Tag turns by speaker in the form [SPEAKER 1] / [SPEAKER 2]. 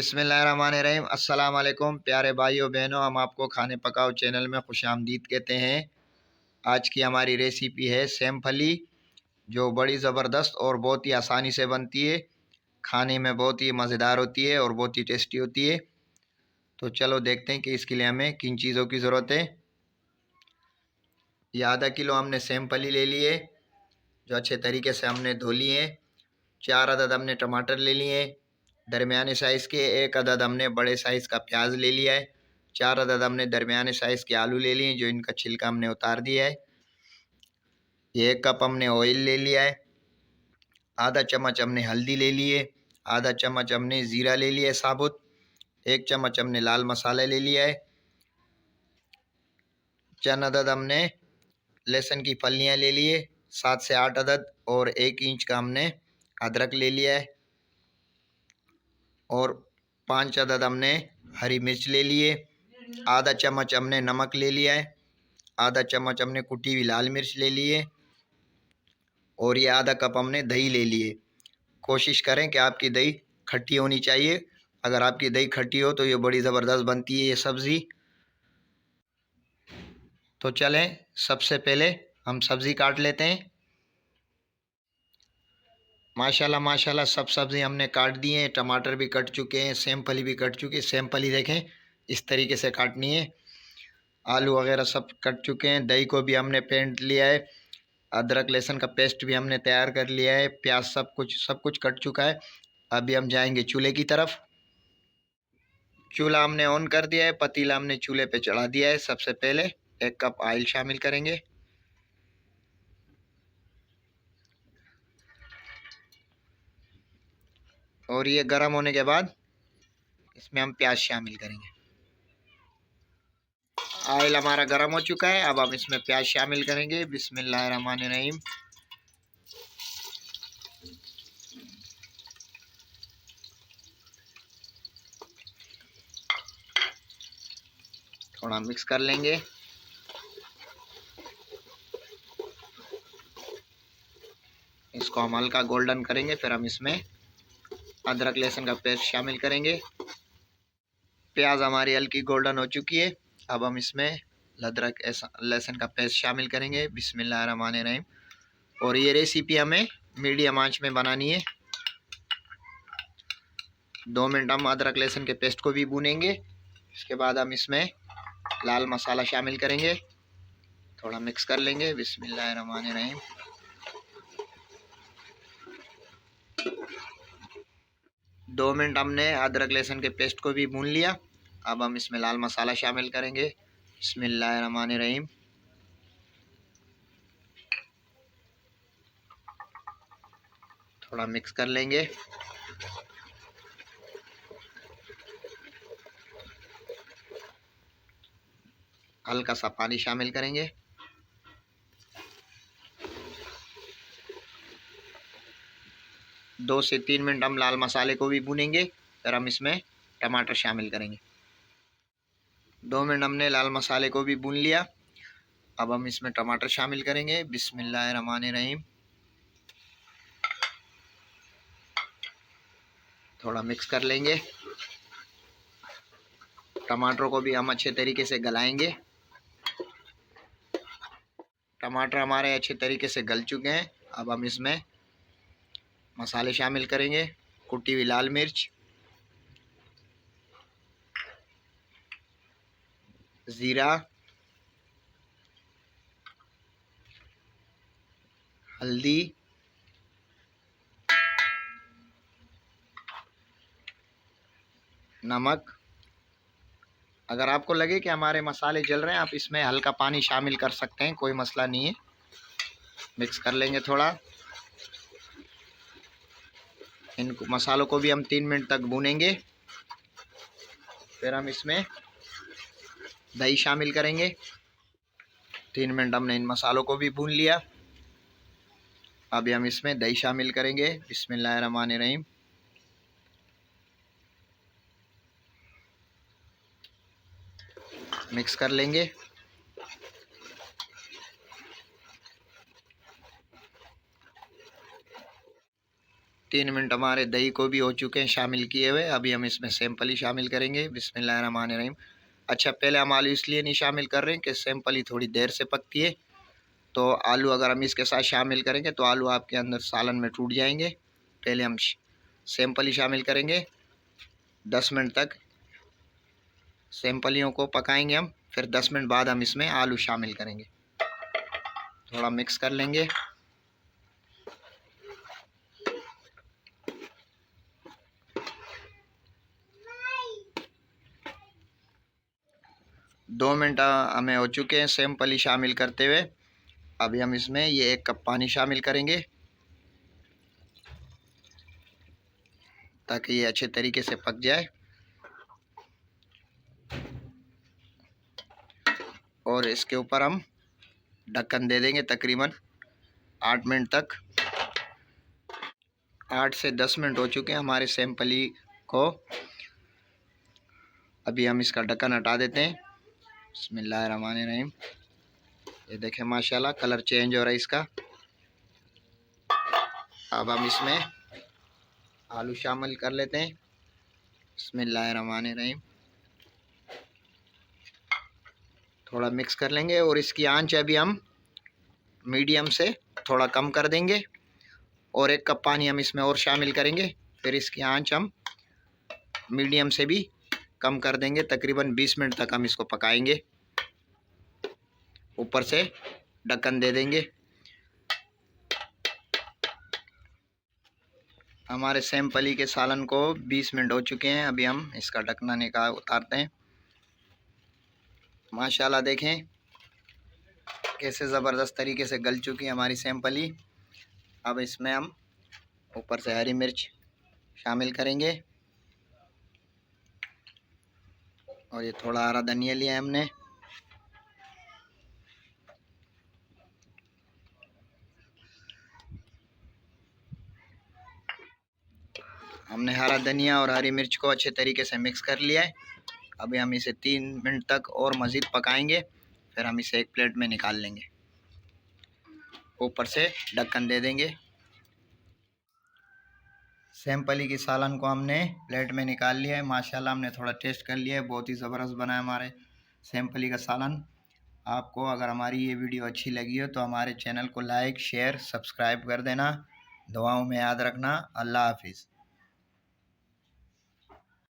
[SPEAKER 1] बिस्मिल्लाहिर्रहमानिर्रहीम। अस्सलाम वालेकुम प्यारे भाइयों बहनों, हम आपको खाने पकाओ चैनल में खुशामदीद कहते हैं। आज की हमारी रेसिपी है सेम फली, जो बड़ी ज़बरदस्त और बहुत ही आसानी से बनती है। खाने में बहुत ही मज़ेदार होती है और बहुत ही टेस्टी होती है। तो चलो देखते हैं कि इसके लिए हमें किन चीज़ों की ज़रूरत है। ये आधा किलो हमने सेम फली ले लिए, जो अच्छे तरीके से हमने धो लिए। 4 अदद हमने टमाटर ले लिए दरमियाने साइज़ के। 1 अदद हमने बड़े साइज़ का प्याज ले लिया है। 4 अदद हमने दरमियाने साइज़ के आलू ले लिए, जो इनका छिलका हमने उतार दिया है। ये 1 कप हमने ऑयल ले लिया है। आधा चम्मच हमने हल्दी ले लिए। आधा चम्मच हमने ज़ीरा ले लिया है साबुत। 1 चम्मच हमने लाल मसाला ले लिया है। चंद अदद हमने लहसुन की फलियाँ ले लिए, 7 से 8 अदद। और 1 इंच का हमने अदरक ले लिया है। और 5 अदद हमने हरी मिर्च ले लिए। आधा चम्मच हमने नमक ले लिया है। आधा चम्मच हमने कुटी हुई लाल मिर्च ले लिए। और ये आधा कप हमने दही ले लिए। कोशिश करें कि आपकी दही खट्टी होनी चाहिए। अगर आपकी दही खट्टी हो तो ये बड़ी ज़बरदस्त बनती है ये सब्ज़ी। तो चलें, सबसे पहले हम सब्ज़ी काट लेते हैं। माशाल्लाह माशाल्लाह सब सब्ज़ी हमने काट दी हैं। टमाटर भी कट चुके हैं, सेम फली भी कट चुकी है। सेम फली देखें इस तरीके से काटनी है। आलू वगैरह सब कट चुके हैं। दही को भी हमने फेंट लिया है। अदरक लहसुन का पेस्ट भी हमने तैयार कर लिया है। प्याज सब कुछ कट चुका है। अभी हम जाएंगे चूल्हे की तरफ। चूल्हा हमने ऑन कर दिया है। पतीला हमने चूल्हे पे चढ़ा दिया है। सबसे पहले 1 कप ऑयल शामिल करेंगे। और ये गर्म होने के बाद इसमें हम प्याज शामिल करेंगे। ऑयल हमारा गर्म हो चुका है। अब हम इसमें प्याज शामिल करेंगे। बिस्मिल्लाहिर्रहमानिर्रहीम। थोड़ा मिक्स कर लेंगे। इसको हम हल्का गोल्डन करेंगे, फिर हम इसमें अदरक लहसुन का पेस्ट शामिल करेंगे। प्याज हमारी हल्की गोल्डन हो चुकी है। अब हम इसमें अदरक लहसुन का पेस्ट शामिल करेंगे। बिस्मिल्लाहिर्रहमानिर्रहीम। और ये रेसिपी हमें मीडियम आंच में बनानी है। 2 मिनट हम अदरक लहसुन के पेस्ट को भी भूनेंगे। इसके बाद हम इसमें लाल मसाला शामिल करेंगे। थोड़ा मिक्स कर लेंगे। बिस्मिल्लाहिर्रहमानिर्रहीम। 2 मिनट हमने अदरक लहसुन के पेस्ट को भी भून लिया। अब हम इसमें लाल मसाला शामिल करेंगे। बिस्मिल्लाहिर्रहमानिर्रहीम। थोड़ा मिक्स कर लेंगे। हल्का सा पानी शामिल करेंगे। 2 से 3 मिनट हम लाल मसाले को भी भूनेंगे। फिर हम इसमें टमाटर शामिल करेंगे। 2 मिनट हमने लाल मसाले को भी भून लिया। अब हम इसमें टमाटर शामिल करेंगे। बिस्मिल्लाहिर्रहमानिर्रहीम। थोड़ा मिक्स कर लेंगे। टमाटरों को भी हम अच्छे तरीके से गलाएंगे। टमाटर हमारे अच्छे तरीके से गल चुके हैं। अब हम इसमें मसाले शामिल करेंगे। कुटी हुई लाल मिर्च, ज़ीरा, हल्दी, नमक। अगर आपको लगे कि हमारे मसाले जल रहे हैं, आप इसमें हल्का पानी शामिल कर सकते हैं, कोई मसला नहीं है। मिक्स कर लेंगे थोड़ा। इन मसालों को भी हम 3 मिनट तक भूनेंगे। फिर हम इसमें दही शामिल करेंगे। 3 मिनट हमने इन मसालों को भी भून लिया। अभी हम इसमें दही शामिल करेंगे। बिस्मिल्लाहिर्रहमानिर्रहीम। मिक्स कर लेंगे। 3 मिनट हमारे दही को भी हो चुके हैं शामिल किए हुए। अभी हम इसमें सैंपली शामिल करेंगे। बिस्मिल्लाहिर्रहमानिर्रहीम। अच्छा, पहले हम आलू इसलिए नहीं शामिल कर रहे हैं कि सैंपली थोड़ी देर से पकती है, तो आलू अगर हम इसके साथ शामिल करेंगे तो आलू आपके अंदर सालन में टूट जाएंगे। पहले हम सैंपली शामिल करेंगे। 10 मिनट तक सैंपलियों को पकाएंगे हम, फिर 10 मिनट बाद हम इसमें आलू शामिल करेंगे। थोड़ा मिक्स कर लेंगे। दो मिनट हमें हो चुके हैं सैंपली शामिल करते हुए। अभी हम इसमें ये 1 कप पानी शामिल करेंगे ताकि ये अच्छे तरीके से पक जाए। और इसके ऊपर हम ढक्कन दे देंगे तकरीबन 8 मिनट तक। 8 से 10 मिनट हो चुके हैं हमारे सैंपली को। अभी हम इसका ढक्कन हटा देते हैं। बिस्मिल्लाहिर्रहमानिर्रहीम। ये देखें माशाल्लाह कलर चेंज हो रहा है इसका। अब हम इसमें आलू शामिल कर लेते हैं। बिस्मिल्लाहिर्रहमानिर्रहीम। थोड़ा मिक्स कर लेंगे और इसकी आंच अभी हम मीडियम से थोड़ा कम कर देंगे और 1 कप पानी हम इसमें और शामिल करेंगे। फिर इसकी आंच हम मीडियम से भी कम कर देंगे। तकरीबन 20 मिनट तक हम इसको पकाएंगे। ऊपर से ढक्कन दे देंगे। हमारे सैंपली के सालन को 20 मिनट हो चुके हैं। अभी हम इसका ढक्कना उतारते हैं। माशाल्लाह देखें कैसे ज़बरदस्त तरीके से गल चुकी है हमारी सैंपली। अब इसमें हम ऊपर से हरी मिर्च शामिल करेंगे और ये थोड़ा हरा धनिया लिया है हमने। हमने हरा धनिया और हरी मिर्च को अच्छे तरीके से मिक्स कर लिया है। अभी हम इसे 3 मिनट तक और मज़ीद पकाएंगे, फिर हम इसे एक प्लेट में निकाल लेंगे। ऊपर से ढक्कन दे देंगे। सैंपली की सालन को हमने प्लेट में निकाल लिया है। माशाल्लाह हमने थोड़ा टेस्ट कर लिया है। बहुत ही ज़बरदस्त बना है हमारे सैंपली का सालन। आपको अगर हमारी ये वीडियो अच्छी लगी हो तो हमारे चैनल को लाइक, शेयर, सब्सक्राइब कर देना। दुआओं में याद रखना। अल्लाह हाफिज़।